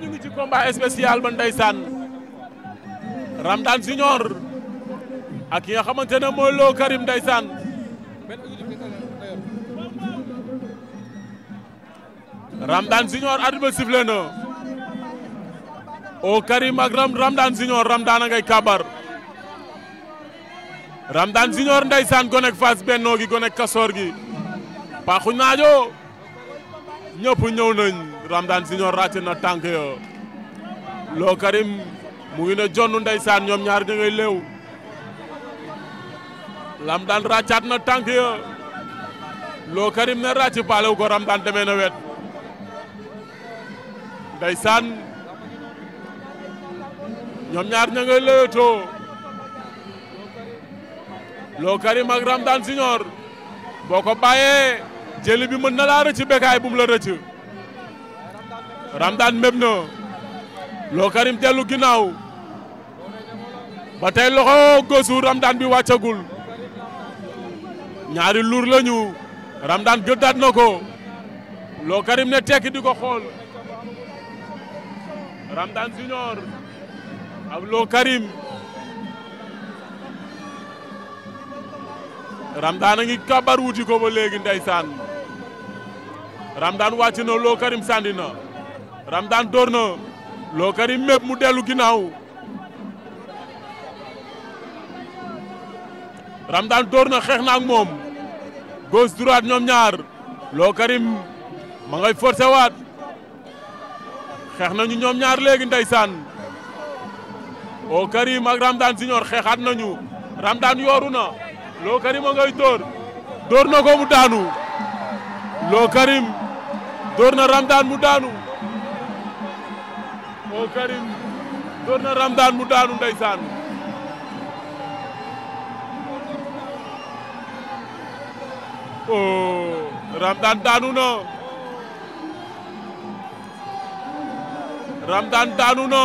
ñu ngi ci combat spécial ba ndeysaan Ramdan Junior ak ki nga xamante ne mooy Lo Karim ndeysaan Ramdan Junior arbitre bi sifflé na o Karim ak Ramdan Junior Ramdan a ngay kabar Ramdan Junior ndeysaan gonek Fass Benno gi gonek Kasoor gi paaxu naajo ñëpp ñëw nañ Ramdan Junior ràcc na tànk ya Lo Karim mu ngi ne jonn ndeysaan ñoom ñaar da ngay léew Ramdan ràccaat na tànk ya Lo Karim ne ràcc paalew ko Ramdan demee na wet ndeysaan ñoom ñaar ña ngay léewtoo Lo Karim ak Ramdan Junior boo ko bàyyee jëli bi mën na laa rëcc bekaay bu mu la rëcc Ramdan méb na Lo Karim dellu ginnaaw ba tey loxo góosu Ramdan bi wàccagul ñaari luur lañu Ramdan gëddaat na ko Lo Karim ne tekki di ko xool Ramdan Junior ak Lo Karim Ramdan a ngi kabar wuti ko ba léegi ndeysaan Ramdan wàcc na Lo Karim sànni na Ramdan door na Lo Karim mépp mu dellu ginnaaw Ramdan door na xeex na ak moom gauche droite ñoom ñaar Lo Karim ma ngay forcé waat xeex nañu ñoom ñaar léegi ndeysaan o Karim ak Ramdan Junior xeexaat nañu Ramdan yooru na Lo Karim a ngay door na ko mu daanu Lo Karim door na Ramdan mu daanu o Karim door na Ramdan mu daanu ndeysaan o Ramdan daanu na Ramdan daanu na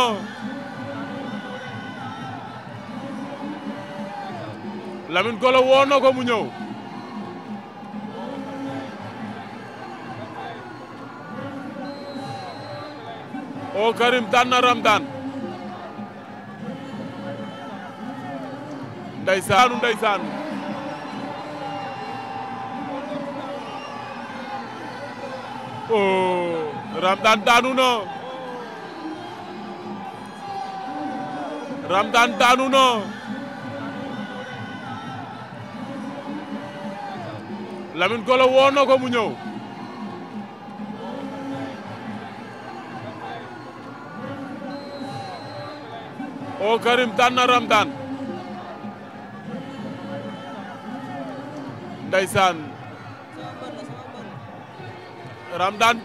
Lamine Golo woo na ko mu ñëw o Karim daan na Ramdan ndeysaan o Ramdan daanu na Ramdan daanu na Lamine Golo woo na ko mu ñëw o Karim daan na Ramdan ndeysaan Ramdan